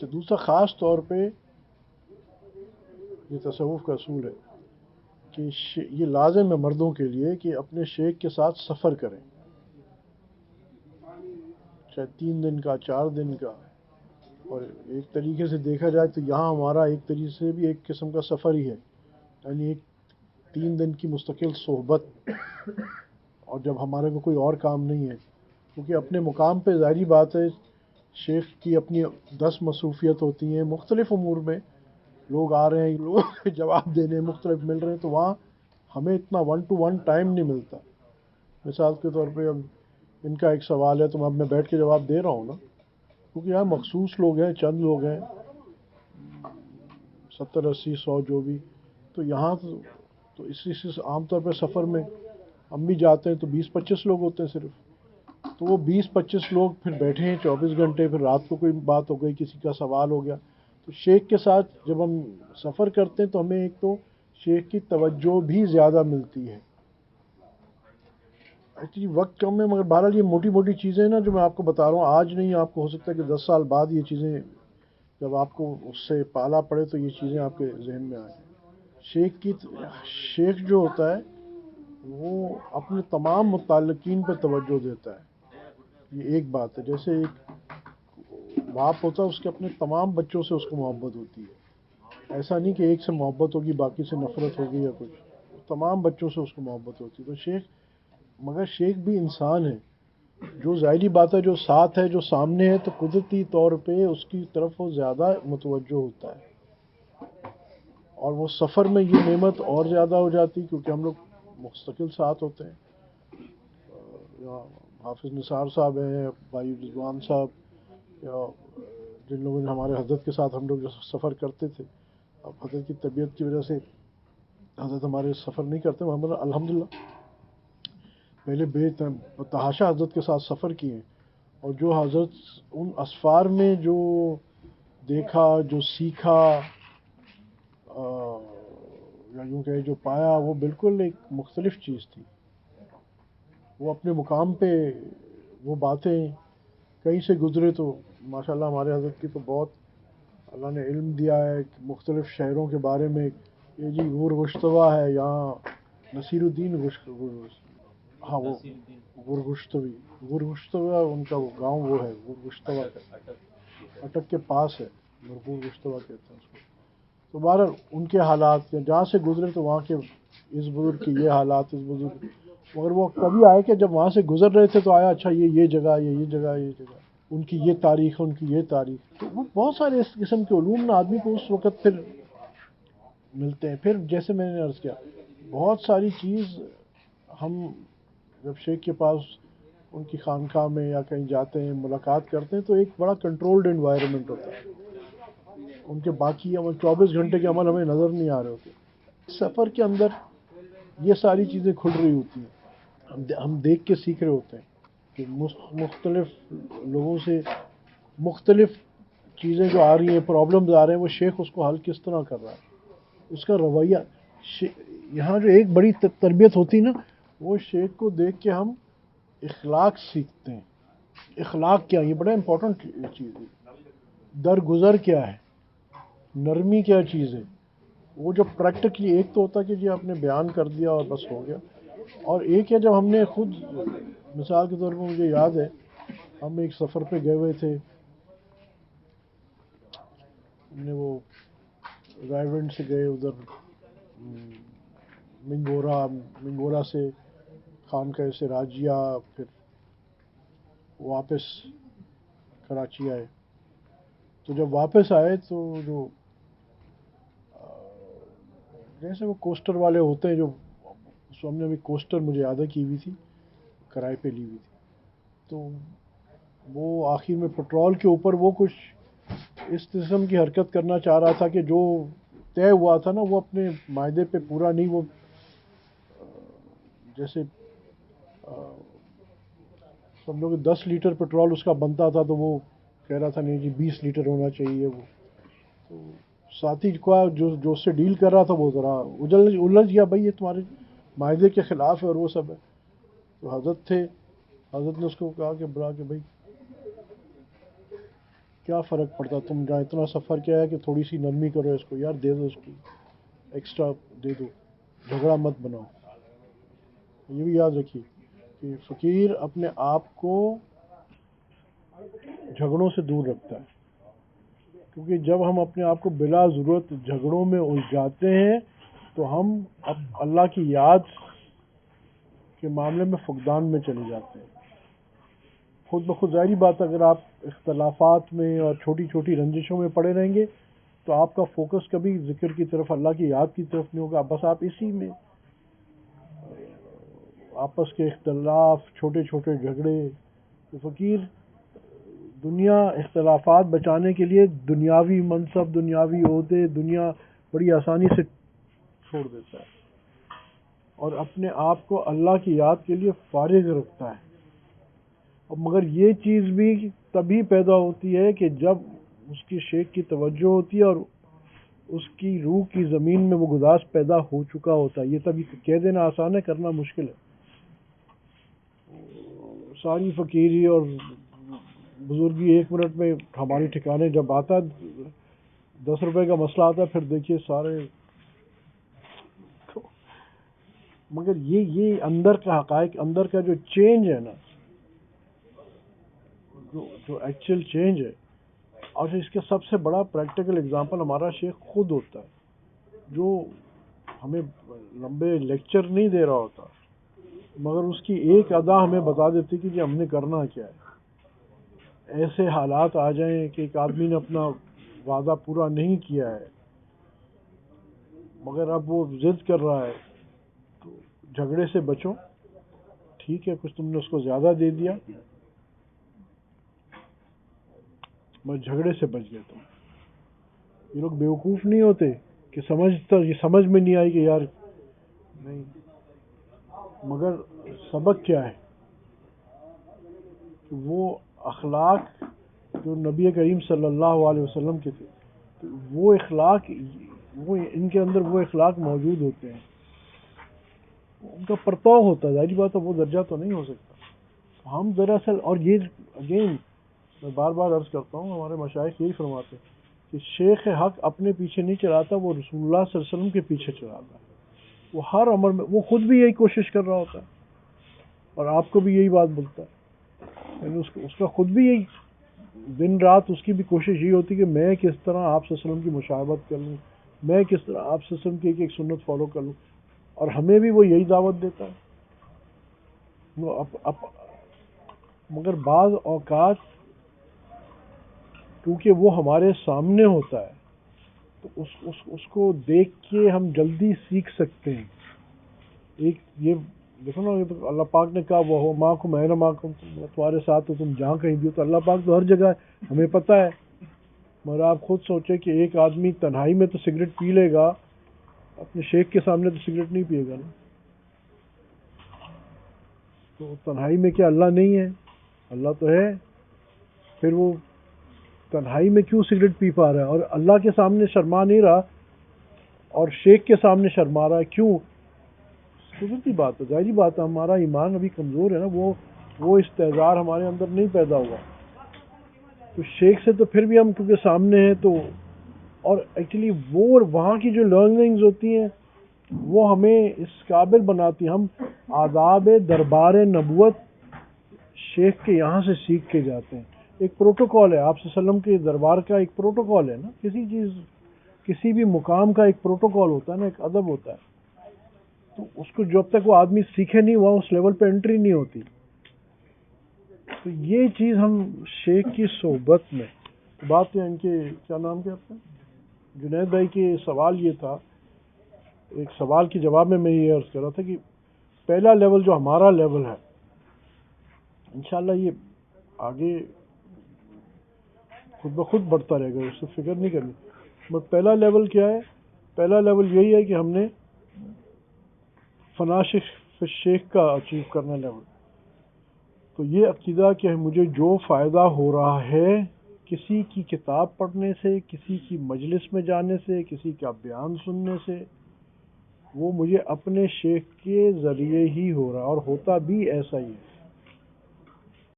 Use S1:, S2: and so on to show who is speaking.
S1: اچھا، دوسرا خاص طور پہ یہ تصوف کا اصول ہے کہ یہ لازم ہے مردوں کے لیے کہ اپنے شیخ کے ساتھ سفر کریں، چاہے 3 دن کا 4 دن کا. اور ایک طریقے سے دیکھا جائے تو یہاں ہمارا ایک طریقے سے بھی ایک قسم کا سفر ہی ہے، یعنی ایک 3 دن کی مستقل صحبت. اور جب ہمارے کو کوئی اور کام نہیں ہے، کیونکہ اپنے مقام پہ ظاہری بات ہے شیخ کی اپنی 10 مصروفیت ہوتی ہیں مختلف امور میں، لوگ آ رہے ہیں، لوگ جواب دینے مختلف مل رہے ہیں، تو وہاں ہمیں اتنا 1 to 1 ٹائم نہیں ملتا. مثال کے طور پہ اب ان کا ایک سوال ہے تو اب میں بیٹھ کے جواب دے رہا ہوں نا، کیونکہ یہاں مخصوص لوگ ہیں، چند لوگ ہیں، 70 80 100 جو بھی. تو یہاں تو اسی عام طور پہ سفر میں ہم بھی جاتے ہیں تو 20 25 لوگ ہوتے ہیں صرف. تو وہ 20 25 لوگ پھر بیٹھے ہیں 24 گھنٹے، پھر رات کو کوئی بات ہو گئی، کسی کا سوال ہو گیا. تو شیخ کے ساتھ جب ہم سفر کرتے ہیں تو ہمیں ایک تو شیخ کی توجہ بھی زیادہ ملتی ہے. ایکچولی وقت کم ہے، مگر بہرحال یہ موٹی موٹی چیزیں نا جو میں آپ کو بتا رہا ہوں، آج نہیں، آپ کو ہو سکتا ہے کہ 10 سال بعد یہ چیزیں جب آپ کو اس سے پالا پڑے تو یہ چیزیں آپ کے ذہن میں آ جائیں. شیخ جو ہوتا ہے وہ اپنے تمام متعلقین پہ توجہ دیتا ہے. یہ ایک بات ہے. جیسے ایک باپ ہوتا ہے، اس کے اپنے تمام بچوں سے اس کو محبت ہوتی ہے. ایسا نہیں کہ ایک سے محبت ہوگی باقی سے نفرت ہوگی یا کچھ، تمام بچوں سے اس کو محبت ہوتی ہے. تو مگر شیخ بھی انسان ہے، جو ظاہری بات ہے جو ساتھ ہے جو سامنے ہے، تو قدرتی طور پہ اس کی طرف وہ زیادہ متوجہ ہوتا ہے. اور وہ سفر میں یہ نعمت اور زیادہ ہو جاتی کیونکہ ہم لوگ مستقل ساتھ ہوتے ہیں. حافظ نثار صاحب ہیں، بھائی رضوان صاحب، یا جن لوگوں نے ہمارے حضرت کے ساتھ ہم لوگ جو سفر کرتے تھے، اب حضرت کی طبیعت کی وجہ سے حضرت ہمارے سفر نہیں کرتے، محمد الحمدللہ پہلے بے تحاشا حضرت کے ساتھ سفر کیے ہیں. اور جو حضرت ان اسفار میں جو دیکھا، جو سیکھا، یا یوں کہ جو پایا، وہ بالکل ایک مختلف چیز تھی. وہ اپنے مقام پہ وہ باتیں کہیں سے گزرے تو ماشاءاللہ ہمارے حضرت کی تو بہت اللہ نے علم دیا ہے مختلف شہروں کے بارے میں. یہ جی گرگشتوا ہے یہاں، نصیر الدین ہاں وہ گرگشتوا ان کا وہ گاؤں وہ ہے گرگشتوا کا، اٹک کے پاس ہے، گرگشتوا کہتے ہیں اس کو. تو بہرحال ان کے حالات جہاں سے گزرے تو وہاں کے اس بزرگ کے یہ حالات، اس بزرگ، مگر وہ کبھی آئے کہ جب وہاں سے گزر رہے تھے تو آیا اچھا یہ جگہ، یہ جگہ، یہ جگہ، ان کی یہ تاریخ، ان کی یہ تاریخ. تو وہ بہت سارے اس قسم کے علوم نا آدمی کو اس وقت پھر ملتے ہیں. پھر جیسے میں نے عرض کیا، بہت ساری چیز ہم جب شیخ کے پاس ان کی خانقاہ میں یا کہیں جاتے ہیں ملاقات کرتے ہیں تو ایک بڑا کنٹرولڈ انوائرمنٹ ہوتا ہے. ان کے باقی عمل 24 گھنٹے کے عمل ہمیں نظر نہیں آ رہے ہوتے. سفر کے اندر یہ ساری چیزیں کھل رہی ہوتی ہیں، ہم دیکھ کے سیکھ رہے ہوتے ہیں کہ مختلف لوگوں سے مختلف چیزیں جو آ رہی ہیں، پرابلمز آ رہے ہیں، وہ شیخ اس کو حل کس طرح کر رہا ہے، اس کا رویہ. یہاں جو ایک بڑی تربیت ہوتی نا، وہ شیخ کو دیکھ کے ہم اخلاق سیکھتے ہیں. اخلاق کیا، یہ بڑا امپورٹنٹ چیز ہے. درگزر کیا ہے، نرمی کیا چیز ہے. وہ جو پریکٹیکلی ایک تو ہوتا کہ جی آپ نے بیان کر دیا اور بس ہو گیا، اور ایک ہے جب ہم نے خود، مثال کے طور پر مجھے یاد ہے ہم ایک سفر پہ گئے ہوئے تھے، ہم نے وہ رائیونڈ سے گئے ادھر منگورا سے خانقاہ سے راجیہ، پھر واپس کراچی آئے. تو جب واپس آئے تو جو جیسے وہ کوسٹر والے ہوتے ہیں، جو اس ہم نے ابھی کوسٹر مجھے یاد کی ہوئی تھی، کرائے پہ لی ہوئی تھی، تو وہ آخر میں پٹرول کے اوپر وہ کچھ اس قسم کی حرکت کرنا چاہ رہا تھا کہ جو طے ہوا تھا نا وہ اپنے معاہدے پہ پورا نہیں، وہ جیسے سمجھو کہ 10 لیٹر پٹرول اس کا بنتا تھا تو وہ کہہ رہا تھا نہیں جی 20 لیٹر ہونا چاہیے. وہ تو ساتھی کا جو اس سے ڈیل کر رہا تھا وہ ذرا الجھ گیا، بھائی یہ تمہارے معاہدے کے خلاف ہے اور وہ سب ہے. تو حضرت تھے، حضرت نے اس کو کہا کہ بڑا کہ بھائی کیا فرق پڑتا، تم جہاں اتنا سفر کیا ہے کہ تھوڑی سی نرمی کرو اس کو، یار دے دو اس کو ایکسٹرا دے دو، جھگڑا مت بناؤ۔ یہ بھی یاد رکھیے کہ فقیر اپنے آپ کو جھگڑوں سے دور رکھتا ہے، کیونکہ جب ہم اپنے آپ کو بلا ضرورت جھگڑوں میں الجھ جاتے ہیں تو ہم اب اللہ کی یاد کے معاملے میں فقدان میں چلے جاتے ہیں۔ خود بخود ظاہری بات، اگر آپ اختلافات میں اور چھوٹی چھوٹی رنجشوں میں پڑے رہیں گے تو آپ کا فوکس کبھی ذکر کی طرف، اللہ کی یاد کی طرف نہیں ہوگا، بس آپ اسی میں آپس کے اختلاف، چھوٹے چھوٹے جھگڑے۔ تو فقیر دنیا اختلافات بچانے کے لیے دنیاوی منصب، دنیاوی عہدے، دنیا بڑی آسانی سے چھوڑ دیتا ہے اور اپنے آپ کو اللہ کی یاد کے لیے فارغ رکھتا ہے۔ مگر یہ چیز بھی تبھی پیدا ہوتی ہے کہ جب اس کی شیخ کی توجہ ہوتی ہے اور اس کی روح کی زمین میں وہ گداز پیدا ہو چکا ہوتا ہے۔ یہ تبھی کہہ دینا آسان ہے، کرنا مشکل ہے۔ ساری فقیری اور بزرگی ایک منٹ میں ہماری ٹھکانے جب آتا ہے، 10 روپے کا مسئلہ آتا ہے، پھر دیکھیے سارے۔ مگر یہ اندر کا حقائق، اندر کا جو چینج ہے نا، جو ایکچوئل چینج ہے، اور اس کے سب سے بڑا پریکٹیکل اگزامپل ہمارا شیخ خود ہوتا ہے، جو ہمیں لمبے لیکچر نہیں دے رہا ہوتا، مگر اس کی ایک ادا ہمیں بتا دیتی کہ ہم نے کرنا کیا ہے۔ ایسے حالات آ جائیں کہ ایک آدمی نے اپنا وعدہ پورا نہیں کیا ہے مگر اب وہ ضد کر رہا ہے، تو جھگڑے سے بچو۔ ٹھیک ہے، کچھ تم نے اس کو زیادہ دے دیا، میں جھگڑے سے بچ گیا۔ تم یہ لوگ بیوقوف نہیں ہوتے کہ سمجھ میں نہیں آئی کہ یار نہیں، مگر سبق کیا ہے کہ وہ اخلاق جو نبی کریم صلی اللہ علیہ وسلم کے تھے، وہ اخلاق، وہ ان کے اندر وہ اخلاق موجود ہوتے ہیں، ان کا پرتاؤ ہوتا ہے۔ ظاہری بات ہے وہ درجہ تو نہیں ہو سکتا۔ ہم دراصل، اور یہ اگین میں بار بار عرض کرتا ہوں، ہمارے مشائخ یہی فرماتے ہیں کہ شیخ حق اپنے پیچھے نہیں چلاتا، وہ رسول اللہ صلی اللہ علیہ وسلم کے پیچھے چلاتا ہے۔ وہ ہر عمر میں، وہ خود بھی یہی کوشش کر رہا ہوتا ہے اور آپ کو بھی یہی بات بولتا ہے، یعنی اس کا خود بھی یہی دن رات اس کی بھی کوشش یہی ہوتی کہ میں کس طرح آپ صلی اللہ علیہ وسلم کی مشابہت کر لوں، میں کس طرح آپ صلی اللہ علیہ وسلم کی ایک ایک سنت فالو کر لوں، اور ہمیں بھی وہ یہی دعوت دیتا ہے۔ مگر بعض اوقات کیونکہ وہ ہمارے سامنے ہوتا ہے تو اس کو دیکھ کے ہم جلدی سیکھ سکتے ہیں۔ ایک یہ دیکھو نا، یہ تو اللہ پاک نے کہا وہ ماں کو میں نہ ماں کو تمہارے ساتھ ہو، تم جہاں کہیں بھی ہو، تو اللہ پاک تو ہر جگہ ہے، ہمیں پتہ ہے۔ مگر آپ خود سوچیں کہ ایک آدمی تنہائی میں تو سگریٹ پی لے گا، اپنے شیخ کے سامنے تو سگریٹ نہیں پیے گا نا۔ تو تنہائی میں کیا اللہ نہیں ہے؟ اللہ تو ہے، پھر وہ تنہائی میں کیوں سگریٹ پی پا رہا ہے اور اللہ کے سامنے شرما نہیں رہا اور شیخ کے سامنے شرما رہا ہے؟ کیوں؟ قدرتی بات ہے، ظاہری بات ہے، ہمارا ایمان ابھی کمزور ہے نا، وہ استعداد ہمارے اندر نہیں پیدا ہوا۔ تو شیخ سے تو پھر بھی ہم کیونکہ سامنے ہیں تو، اور ایکچولی وہ وہاں کی جو لرننگز ہوتی ہیں وہ ہمیں اس قابل بناتی ہیں۔ ہم آداب دربار نبوت شیخ کے یہاں سے سیکھ کے جاتے ہیں۔ ایک پروٹوکول ہے، آپ صلی اللہ علیہ وسلم کے دربار کا ایک پروٹوکول ہے نا، کسی بھی مقام کا ایک پروٹوکول ہوتا ہے نا، ایک ادب ہوتا ہے، تو اس کو جب تک وہ آدمی سیکھے نہیں، وہاں اس لیول پہ انٹری نہیں ہوتی۔ تو یہ چیز ہم شیخ کی صحبت میں بات ہے۔ ان کے کیا نام کیا آپ کا؟ جنید بھائی کے سوال یہ تھا، ایک سوال کے جواب میں یہ عرض کر رہا تھا کہ پہلا لیول جو ہمارا لیول ہے، انشاءاللہ یہ آگے خود بخود بڑھتا رہے گا، اس سے فکر نہیں کرنی۔ بٹ پہلا لیول کیا ہے؟ پہلا لیول یہی ہے کہ ہم نے فنا شیخ کا اچیو کرنا لیول۔ تو یہ عقیدہ کہ مجھے جو فائدہ ہو رہا ہے کسی کی کتاب پڑھنے سے، کسی کی مجلس میں جانے سے، کسی کا بیان سننے سے، وہ مجھے اپنے شیخ کے ذریعے ہی ہو رہا، اور ہوتا بھی ایسا ہی ہے۔